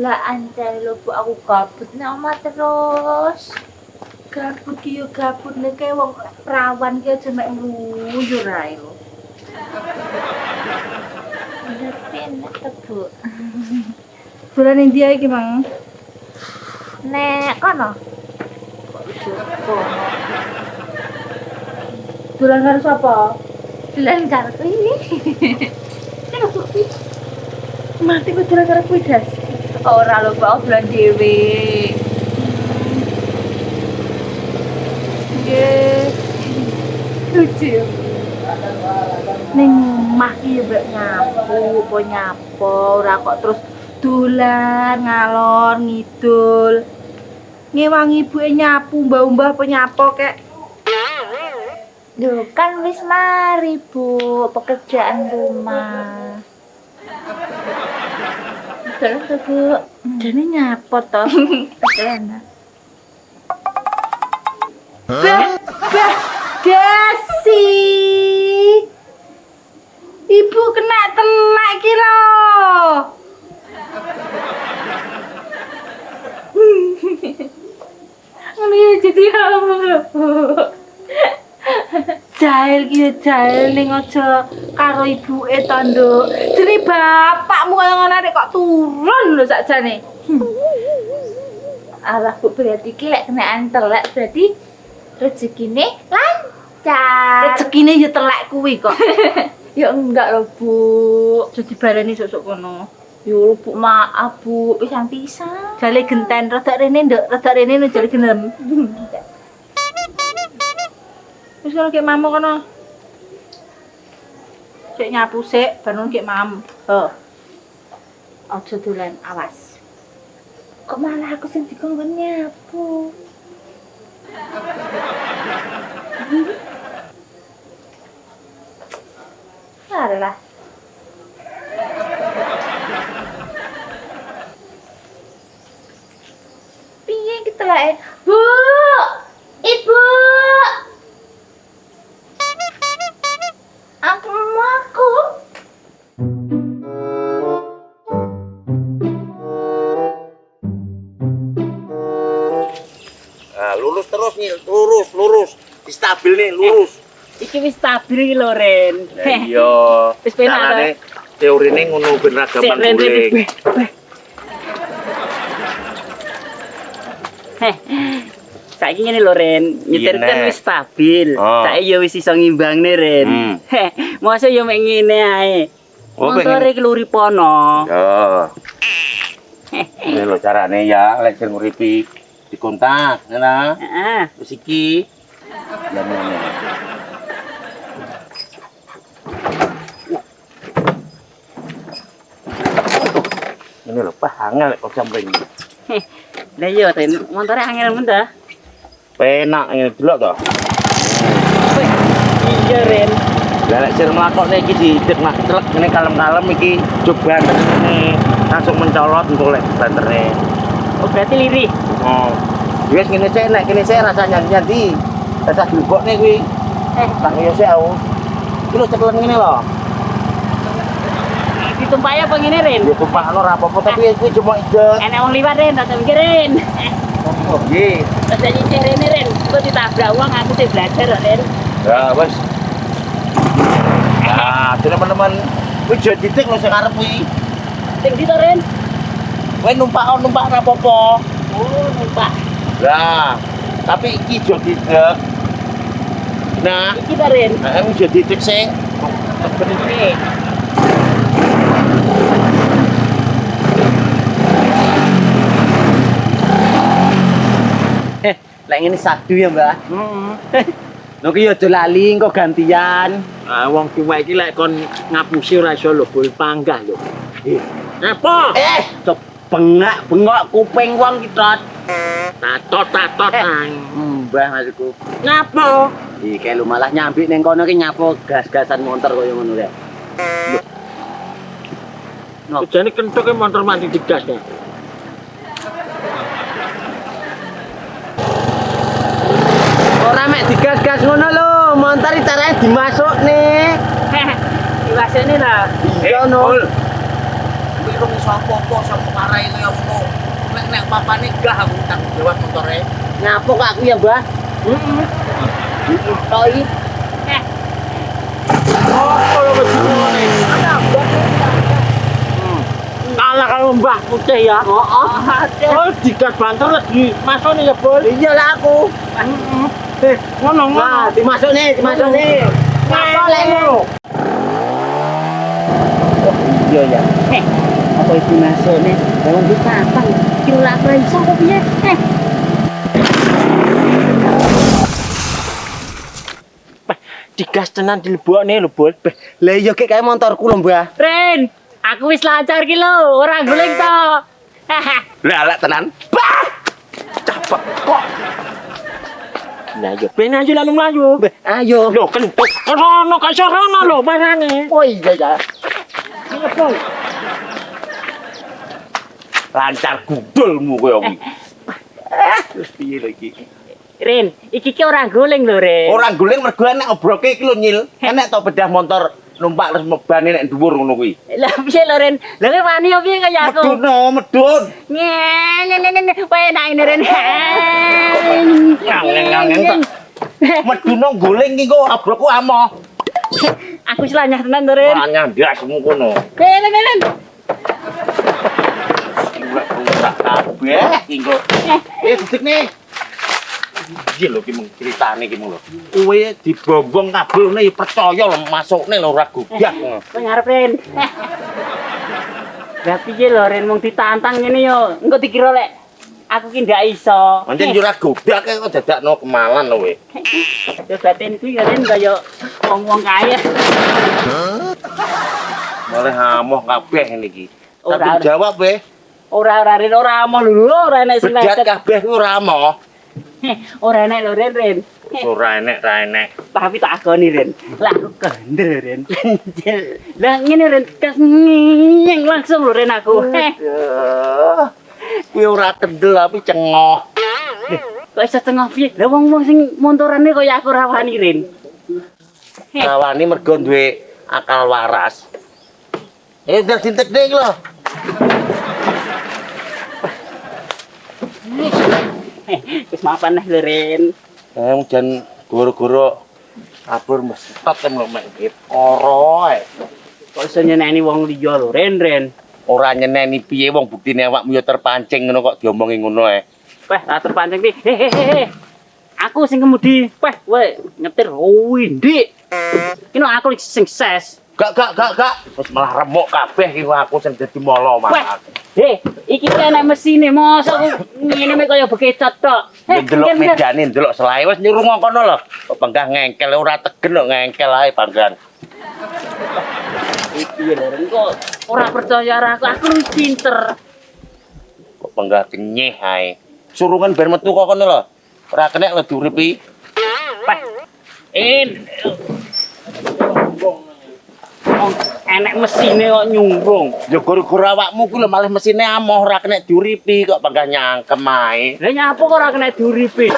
Lah ancen lho Bu, aku gabut nang omah terus. Gabut ki yo gabut nek wong perawan ki aja mek ngluyur ae lho. Tapi enak to Bu. Dolan ning ndi ae ki, Mang? Nek kono. Dolan karo sapa? Dolan karo kuwi. Karo kuwi. Mati kok dolan karo kuwi, Das. Ora lho, Bu, aku dolan dhewe. Nggih. Lucu. Ning omah ki mbek nyapu, apa nyapo, ora kok terus dolan ngalor ngidul. Ngewangi ibuke nyapu, mbah-mbah apa nyapo kek. Duh, kan wis mari Bu, pekerjaan rumah. Terus tuh Bu, Jane nyapo to. enak. Bah, Desi. Ibu kena telak ki lho. Ngono ya jadi apa? Jahil ki ya jahil ning aja karo ibuke to, Nduk. Jenenge bapakmu kaya ngono arek kok turun lho sakjane. Alah Bu, berarti ki lek kenaan telek berarti rezekine lancar. Rezekine ya telek kuwi kok. Ya enggak lho Bu. Jadi barani sosok kono. Yo Bu, maaf Bu, pisan-pisan. Jale genten rada rene, Nduk. Rada rene no jale gelem. Wis kono kek mamu kono. Cek nyapu sik, baru kek mam. Ho. Aja dolan, awas. Kok malah aku sing dikongkon nyapu. Alah. Piye kita lah, Bu? Ibu. Aku. Nah, lurus terus nih, lurus. Stabil nih, lurus. Iki wis stabil iki lho, Ren. Iya. Wis penak ta? Carane teorine ngono ben ragaman guling. Saiki ngene lho, Ren. Nyetir kan Nek. wis stabil. Oh. Saiki ya wis iso ngimbangne, Ren. Mosok ya mek ngene ae. Oh, Montore ki luri pono. Ya. Ini lho carane ya, lek sing nguripi dikontak, ngene. Heeh. Wis iki. Ya ngene. Ini lho, angel lek kok samping. Lah iya, Ren. Montore angel men ta? Penak ngene delok to. iya Ren. Lah lek sir mlakokne iki diidet mak celek ngene kalem-kalem iki coba ngene langsung mencolot engko lek banterne. Oh berarti lirih. Oh. Wis ngene sik nek kene sik rasa nyanyi-nyanyi. Rasa glebokne kuwi. Tak yo sik aku. Iki lho ceklen ngene lho. Ditumpaki apa ngene Ren? Ya tumpakno ora apa-apa tapi kuwi cuma idet. Enek wong liwat Ren, tak mikir Ren. Oh, nggih. Terus nyicir Rene Ren, kok ditabrak uang aku sih belajar Ren. Ya wis. Ah, teman-teman, kuwi jo titik lho sing arep kuwi. Sing di to Ren? Kowe numpak ora apa-apa. Oh, numpak. Lah, tapi iki jo titik. Nah, Iki ta Ren. nek jo titik sing Oke. Lek ngene sadu ya, Mbak. Heeh. Lho ki aja lali engko gantian. Ah wong tuwek iki lek kon ngapusi ora iso lho bol panggah lho. Apa? Cok bengak kuping wong ki tot. Tatot nang. Mbah maksudku. Ngapa? Iki lu malah nyambik ning kono ki nyapo gas-gasan motor koyo ngono rek. Jane kentuke motor mati digas ya. Ora mek digas-gas ngono lho, motor iki carane dimasukne. Diwasane lah. Iya no. kuwi rung iso apa-apa sapa marai kaya ngono. Nek papane gah aku tanggung jawab motore. Ngapo kok aku ya, Mbah? Toi. Kalau begini kalah kalau Mbah Putih ya. Oh, digas banter lagi masuk nih ya, Bol. Iya lah aku. Ngono. Nah, dimasukne. Ngapa lek ngono? Iya ya. Apa itu masukne? Wong di patang. Kira lak ora iso kok piye? Digas tenan dilebokne lho, Bol. Lah iya kek kae motorku lho, Mbah. Ren, aku wis lancar ki lho, ora guling to. Lah lek tenan. Bah! Capek kok. Lah yo ben aja lalu mlayu. Ayo. Lho kentut. Rono kok iso rono lho marane. Oh iya ya. Lancar gudulmu koyo kuwi. Terus piye lho iki? Ren, iki ki ora guling lho, Ren. Ora guling mergo nek obroke iki lho nyil. Enek to bedah motor numpak terus mebane nek dhuwur ngono kuwi. Lah piye lho, Ren? Lah kowe wani opo piye kaya aku? Medun. Kowe enak ini, Ren. Ngangen kok. Meduno guling iki kok abrokku amoh. Aku wis lanyah tenan to, Ren. Ora nyandasmu kono. Ren. Lek rusak kabeh iki kok. Didik nih. Iki lho ki mung critane ki mung lho. Kowe dibombong kabel ngene ya percaya lho masukne lho ora gugah. Kowe ngarep, Ren. Lah piye lho, Ren mung ditantang ngene yo. Engko dikira lek aku ki ndak iso. Pancen yo ora gugah kok dadakno kemalan lho kowe. Yo batin kuwi Ren kaya wong-wong kaya. Malah amoh kabeh ngene iki. Ora, Tapi ora. jawab we. Ora Ren ora amoh lho, ora enek sing Bedat lecet. kabeh kuwi ora amoh. Ora enek lho, Ren. Ora enek. Tapi tak agoni, Ren. Lah aku kandel, Ren. Lah ngene, Ren. Kas nyeng langsung lho, Ren aku. Aduh. Kuwi ora kendel tapi cengoh. Kok iso tengah piye? Lah wong-wong sing montorane kaya aku ora wani, Ren. Rawani mergo duwe akal waras. Udah dintekne iki lho. Wis mapan lho, Ren. Jan goro-goro kabur mestot lho mek ora ae. Kok iso nyeneni wong liya lho, Ren. Ora nyeneni piye wong buktine awakmu ya terpancing ngono kok diomongi ngono ae. Wah, tak terpancing pi. Hehehe. Aku sing kemudi. Wah, we nyetir windik. Kino aku sing ses. Gak. Wis malah remuk kabeh iki aku sing dadi molo Wah, malah. iki enek mesine mosok ngene mek kaya bekecot tok. Ndelok medane, ndelok selae wis nyuruh ngono lho. Kok penggah ngengkel ora tegen kok ngengkel ae panggan. Iki lho, kok ora percaya aku wis pinter. Kok penggah kenyeh ae. Surungan ben metu kok kono lho. Ora kenek lho diuripi. Wah. Oh, enek mesine kok nyurung. Ya gara-gara awakmu ku lho malah mesine amoh ora kena diuripi kok bangga nyangkem ae. Lah nyapa kok ora kena diuripi?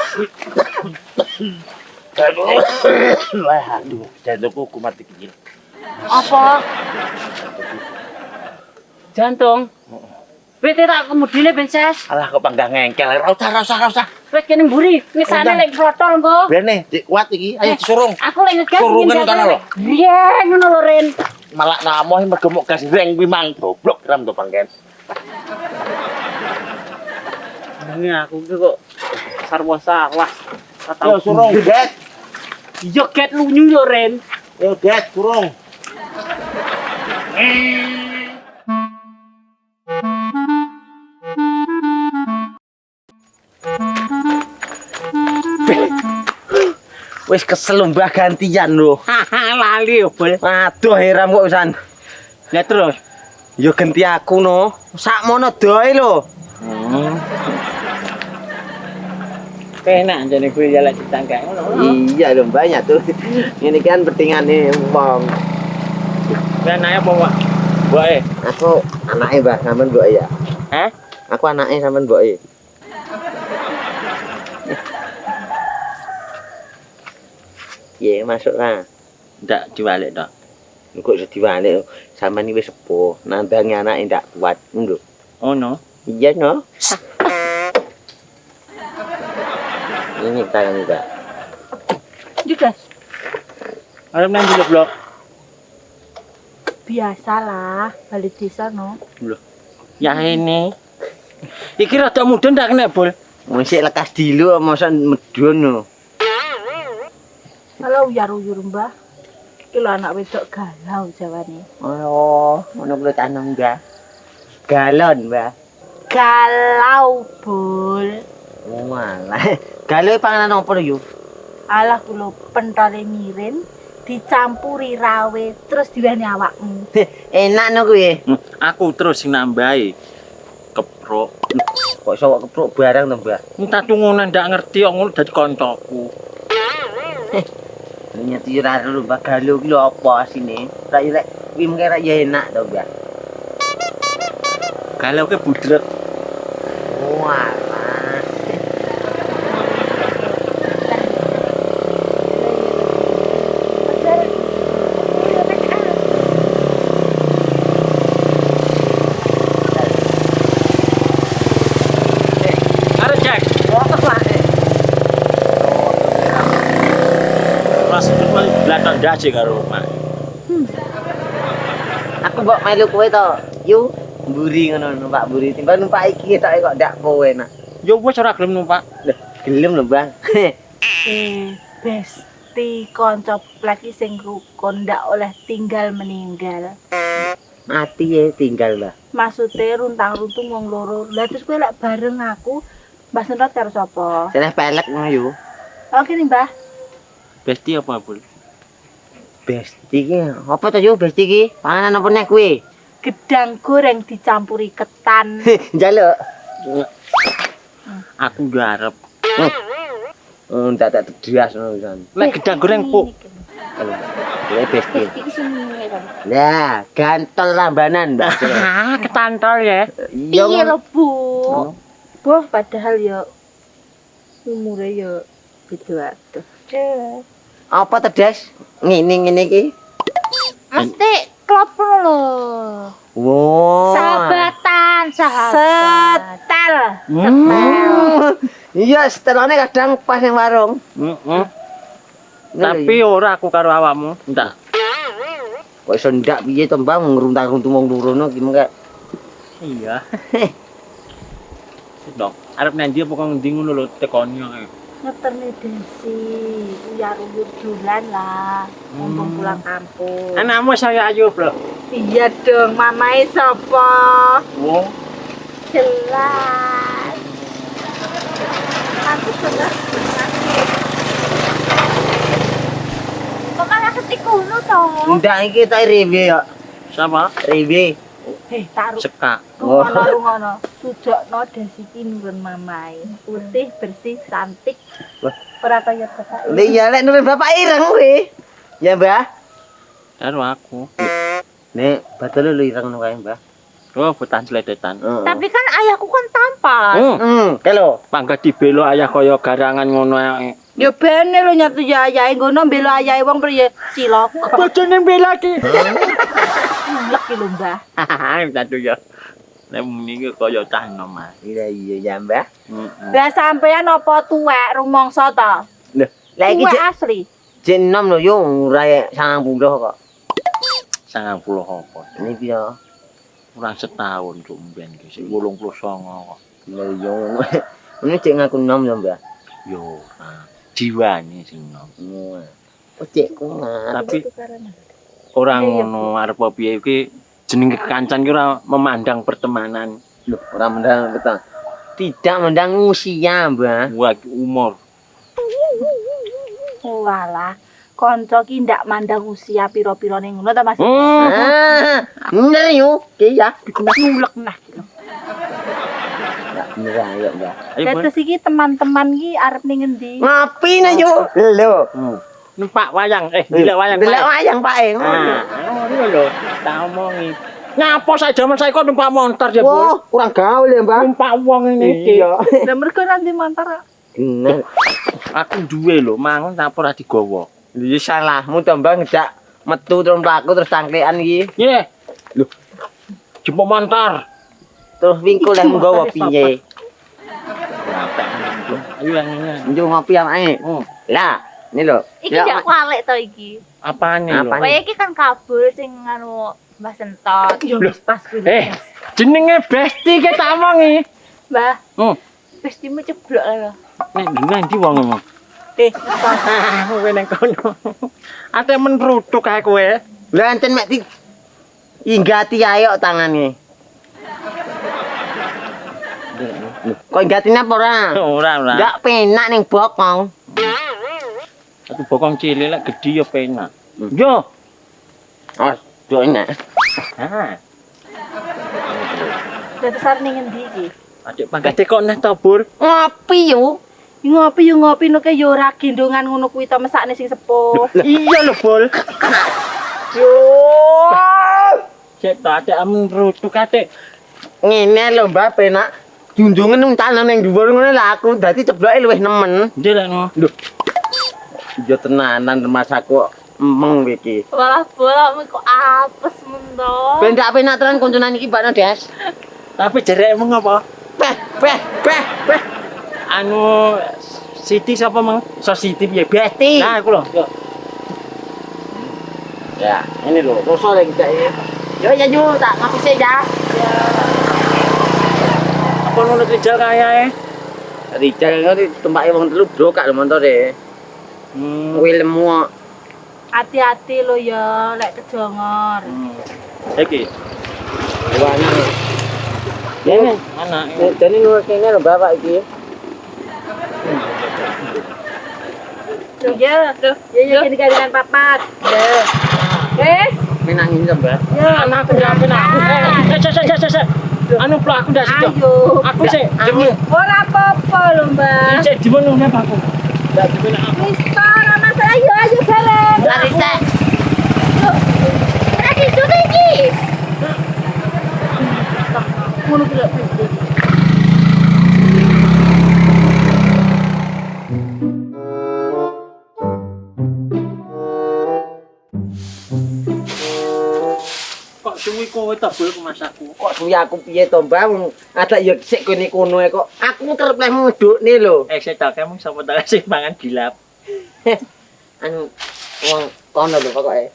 Aduh, jantungku kumat iki. Apa? Jantung. Wete tak kemudine ben ses. Alah kok bangga ngengkel. Ora usah. Wes kene mburi, ngesane lek protol engko. Bene, dik kuat iki. Ayo disurung. Aku lek ngegas Surungan kono lho. Riyen ngono lho Ren. Malah namoh mergemuk gas reng kuwi mang goblok ram to pangken. Ini aku ki kok sarwa-sarwas. Yo surung, Det. Yo ket lunyu yo Ren. Yo Det, surung. Wis kesel mbah gantian lho. Lali yo bol. Aduh heram kok pisan. Ya terus. Yo ganti aku no. Sakmono doe lho. Penak jane kuwi ya lek ditangkak ngono. Iya lho banyak tuh. Ini kan petingane wong. Ben ae apa, Pak? Boe. Aku anake Mbah, sampean mbok ya. Hah? Aku anake sampean mbok e. Iya masuk lah. Ndak diwalik tok. Kok iso diwalik sampean iki wis sepuh, nandangi anake ndak kuat, ngono. Oh no. Iya no. Ini tangan Mbak. Judas. Arep nang njiluk blok. Biasalah, balik desa no. Ya ini. Iki rada mudun ndak kena bol. Musik lekas dilu masa medun no. Kalau uyar-uyur mbah, iki lho anak wedok galau jawane. Oh, ngono kuwi tanam Mbak. Galon, Mbak. Galau, Bul. Walah. Galon panganan apa lho? Alah kulo pentole mirin dicampuri rawe terus diwehni awakmu. Enak no kuwi. Aku terus sing nambahi. Keprok. Kok iso kepruk barang to, Mbak? Entah tungunan ndak ngerti kok ngono dadi kancaku. Nyeti ora lho Mbak Galo ki lho apa asine? Tak lek kuwi mengke ra ya enak to, Mbak. Kalau ke budrek. Walah. Arep Jack. Ras kembali belakang dasi karo Mak. Aku mbok melu kowe to. Yu, mburi ngono numpak mburi timbang numpak iki tok kok ndak kowe nak. Yo wis ora gelem numpak. Lah, gelem lho, Bang. Besti kanca laki sing rukun ndak oleh tinggal meninggal. Mati ya tinggal lah. Maksudnya runtang-runtung wong loro. Lah terus kowe lek bareng aku, Mbah Sentot karo sapa? Seneh pelek ngono yo. Oke nih, Mbah. Besti apa, Bul? Besti ki, apa to yo besti ki? Panganan apa nek kuwi? Gedang goreng dicampuri ketan. Njaluk. Aku garep. Ndak tak tedas ngono pisan. Lek gedang goreng puk. Kuwi besti. Iki sing ngene to. Lah, gantol rambanan, Mbak. Ketantol ya. Piye lho, Bu? Boh, padahal ya umure ya beda adoh. Apa tedas? Ngene iki. Mesti klop lho. Wow. Sahabatan. Setel. Iya, setelane kadang pas yang warung. Tapi ora aku karo awakmu. Ndak. Kok iso ndak piye to, Mbang, ngruntang-runtung wong lurono ki mengke. Iya. Dok, arep nanti apa kang ndi ngono lho tekoni ae. Ngeterne desi, uyar-uyur dolan lah. Mumpung pulang kampung. Anakmu saya ayu, Bro. Iya dong, mamae sapa? Wong Jelas. Aku sudah Kok malah ketik kuno to? Ndak iki tak rewe ya. siapa? Rewe. taruh. Sekak. Rungono. Sujokno desi iki nurun mamae. Putih, bersih, cantik. Wah. Ora kaya bapak. Lah iya lek nurun bapak ireng kuwi. Ya, Mbah. Karo aku. Nek batul lu ireng no kae, Mbah. Oh, butan sledetan. Tapi kan ayahku kan tampan. Kelo. Pangga dibelo ayah kaya garangan ngono ae. Ya bene lho nyatu ya ayahe ngono mbelo ayahe wong priye cilok. Bojone bela ki. Mulek ki lho, Mbah. Tadu ya. Nek muni ki kaya cah nom ah. Iya ya, Mbah. Lah sampean apa tuwek rumangsa ta? Lah iki Tuwek asli. jek enom lho yo ora 90 kok. 90 apa? Ini piye? Kurang setahun kok mben ki sik 89 kok. Lah yo. Ini cek ngaku enom ya, Mbah. Yo, jiwane sing nom. Oh, cek kuat. Tapi orang ngono arep piye iki jenenge kekancan ki ora memandang pertemanan. Loh, ora mendang betul. Tidak mendang usia, Mbah. Wah, umur. Walah, kanca ki ndak mandang usia pira-pirane ngono ta Mas? Bener yo, iya. Ngulek nah. Bener ayo, Mbah. Ayo, Terus iki teman-teman ki arep ning endi? Ngopi na yo. Lho. numpak wayang, delok wayang. Delok wayang Pak ngono. Nah, ngono lho, tak omongi. Nyapa sak jaman saiki kok numpak montor ya, Bu? Wah, kurang gaul ya, Mbah. Numpak wong ngene iki. Iya. Lah mergo nanti montor. Bener. Aku duwe lho, mangun tak ora digawa. Iki salahmu to, Mbah, ngejak metu terus mlaku terus cangkekan iki. Nggih. Lho. Jemput montor. Terus wingko lek nggawa piye? Ayo yang Njung ngopi amake. Lah, ini lho. Iki ndak kwalek to iki. apane lho? Apane? Kaya iki kan kabel sing anu Mbah Sentot. Yo pas kuwi. Jenenge Besti ki tak omongi. Mbah. Bestimu ceblok lho. Nek ndi wong ngomong. Kowe nang kono. Ate men rutuk kae kowe. Lah ancen mek di inggati ayo tangane. Kok inggatine apa ora? Ora. Enggak penak ning bokong. Aku bokong cilik lek gedhi ya penak. Yo. Oh, yo enak. Ha. Terus arep ning endi iki? Adik panggate kok neh to, Bur? Ngopi yo. Ngopi yo ngopi no ke yo ora gendongan ngono kuwi to mesakne sing sepuh. Iya lho, Bul. Yo. Cek tak ada amun rutuk atik. Ngene lho, Mbak, penak. Junjungan untalan ning dhuwur ngene lah aku dadi cebloke luwih nemen. Ndi lek no. Lho. Yo tenanan mas aku emeng iki. Walah bolakmu kok apes men to. Ben ndak penak tenan konconan iki, Mbak Des. Tapi jerekmu ngopo? Beh. Anu Siti sapa mang? So Siti piye? Besti. Nah, aku lho. Yo. Ya, ini lho, rasa lagi kita ini. Yo ya Ju, tak ngopi sih ya. Apa ngono Rijal kaya Rijal ngono tempake wong telu brokak lho montore. Kuwi lemu. Hati-hati lo ya lek kejongor. Iki. Wana. Ini mana? Jadi ngono kene lho Bapak iki. Tuh ya, ya gini dengan papat. Deh. Wes, Menang ini lho, Mbak. ya Anakku ndak penak. Sik. Anu plak aku ndak sido. ayo. Aku sik demen. Ora apa-apa lho, Mbak. Sik demen nang aku. Ndak demen aku. Wis to, ora masalah ayo bareng. Lari sek. Ora situ iki. Ngono ki lho. Kok suwi kowe tebel ke masakku? Kok suwi aku piye to, Mbak? Wong ada ya sik kene kono ae kok. Aku kerep leh mudukne lho. Sik tak kamu sapa ta sing mangan gilap. Anu wong kono lho pokoke.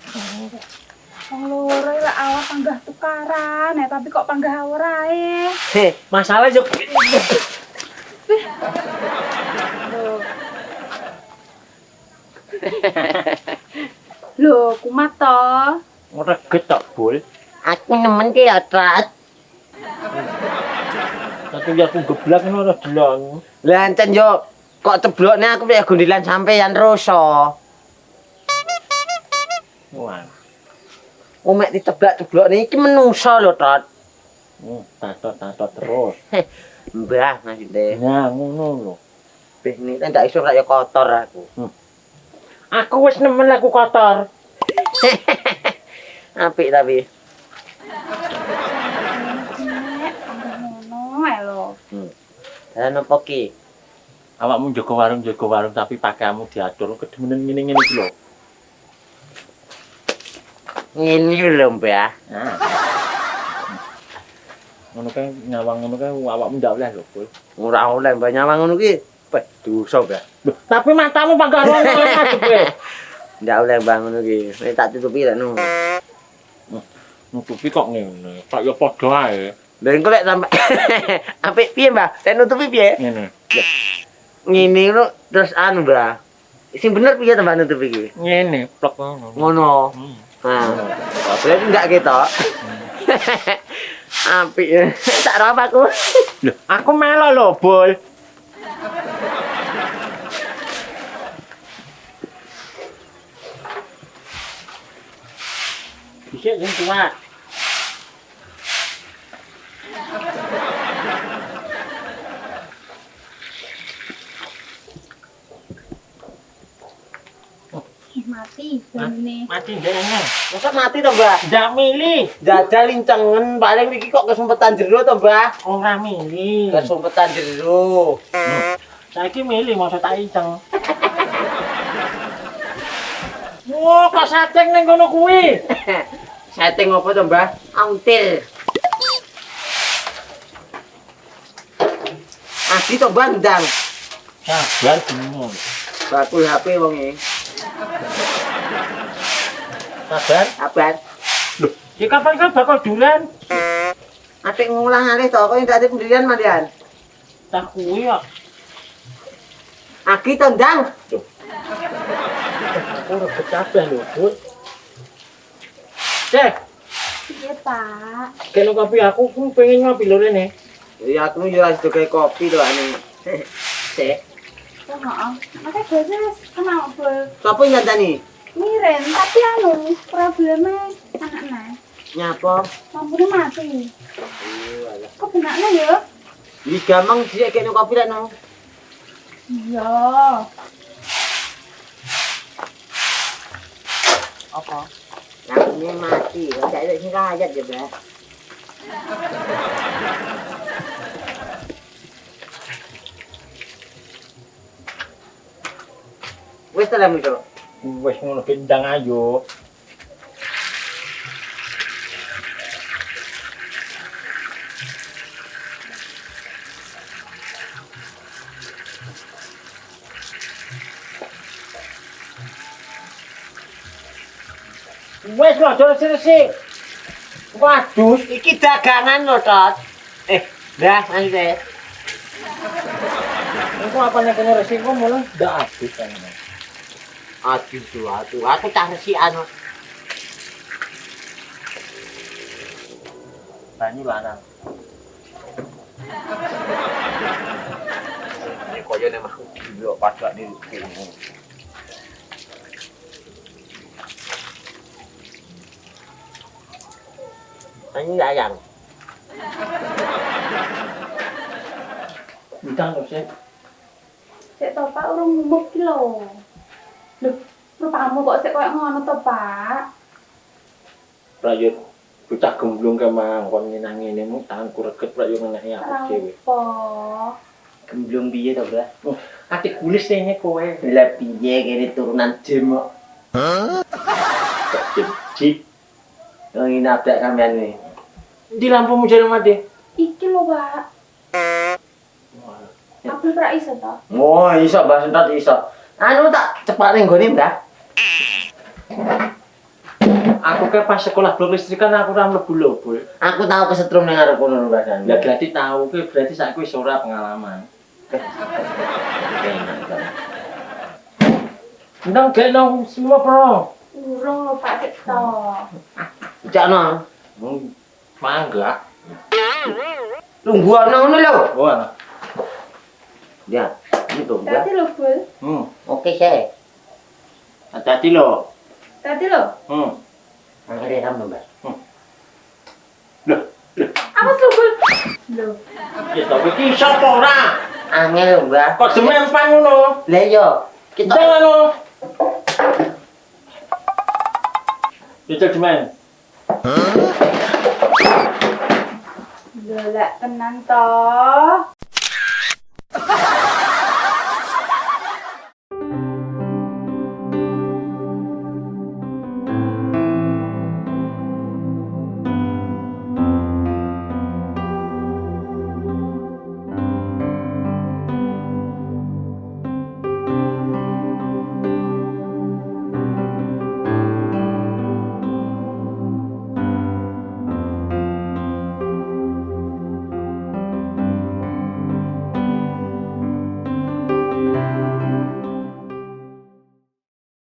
Wong loro lek awak panggah tukaran, tapi kok panggah ora ae. Masalah yo Lho, kumat to. ngreget tok, Bul. Aku nemen ki ya, Trat. Tapi aku geblak ngono ora delok. Lah ancen yo kok ceblokne aku piye gondilan sampeyan rasa. Wah. Wong mek diceblak-ceblokne iki menungso lho, Trat. Tato terus. Mbah maksudnya. Nah, ngono lho. Beh ini kan ndak iso kaya kotor aku. Aku wis nemen aku kotor. Apik tapi. Nek, ngono ae lho. Dan apa ki? Awakmu jaga warung tapi pakaianmu diatur kedemenen ngene-ngene iki lho. Ngene iki lho, Mbah. Nah. Ngono kae nyawang ngono kae awakmu ndak oleh lho, Bul. Ora oleh Mbah nyawang ngono ki. Wah, dosa, Mbah. Loh, tapi matamu pangkat rono ngadep kowe. Ndak oleh Mbah ngono ki. Wis tak tutupi lek no. Nutupi kok ngene. Tak ya padha ae. Lha engko lek sampe apik piye, Mbah? Lek nutupi piye? Ngene. Ngene lho terus anu, Mbah. Sing bener piye to Mbah nutupi iki? Ngene, plek ngono. Ngono. Nah, berarti enggak ketok. Apik ya. Tak rap aku. Loh, aku melo lho, Bul. Bisa sing tua. Mati bane. Mati ndene. Masa mati to, Mbah? Ndak milih. Jajal lincengen paling iki kok kesempatan jero to, Mbah? Ora milih. Kesempatan jero. Saiki milih masa tak inceng. Wah, kok sateng ning kono kuwi. Setting apa to, Mbah? Auntil. Asli to, Mbah, ndang. Sabar bingung. Bakul HP wong e. Sabar. Sabar. Loh, iki kapan kan bakal duran? Apik ngulang alih to, kok ndak pendirian malian. Tak kuwi kok. Aki to, ndang. Ora kecapek lho, Bud. Cek, Iya, Pak. kene kopi aku pengen ngopi lho rene. Iya aku yo ora sedo kopi to ane. Cek. Oh, heeh. Makanya biasa kenal bol. Sopo nyantani? Miren, tapi anu problemnya anaknya. Nyapa? Lampunya mati. Kok benaknya ya? Iki gampang sik kene kopi lek no. Iya. Apa? Lampunya mati, kok gak ada sing rayat ya, Mbak. Wis ta lampu to? Wes ngono kendang ayo. Wes lho, sik. Waduh, Iki dagangan lho, Tot. Mbah, maksudnya. engko apa nek kene resiko mulai ndak habis kan. Aduh, aku cah resikan. Banyu lanang. Ini koyo nek mah dulu pajak di sini. Ini ayang. Bintang lho, Sik. Sik to, Pak, urung muk ki lho. Lho, rupamu kok sik koyo ngono to, Pak? Prayut bocah gemblung ke mangkon ngenang ngene mung tanganku reget prayut ngeneki aku dhewe. Apa? Gemblung piye to, Mbah? Oh, atik gulis rene kowe. Lah piye kene turunan jem kok. Cip. Yang ini nabrak sampean nih. Di lampumu jare mati. Iki lho, Pak. Aku ora iso to. Oh, iso Mbah Sentot iso. Anu tak cepat ning gone, Mbah. Aku ke pas sekolah blok listrikan aku ora mlebu lho, Bul. Aku tahu kesetrum ning arep kono Mbah San. Lah berarti tahu ke berarti saiki wis ora pengalaman. Enak kan. Ndang gak nang semua pro. Urung lho, Pak, sik to. Jakno. Mangga. Tunggu ana ngono lho. Oh, alah. Ya, ini tuh, Mbah. Tadi lho, Bul. Oke, Sek. Hati-hati lho. Tadi lho. Angkare ram, Mbah. Awas lho, Bul. Lho. Ya tapi iki sapa ora? Angel, Mbah. Kok semempan ngono? Lah iya, kita Jangan lo. Ya cek men. Lelek tenan toh.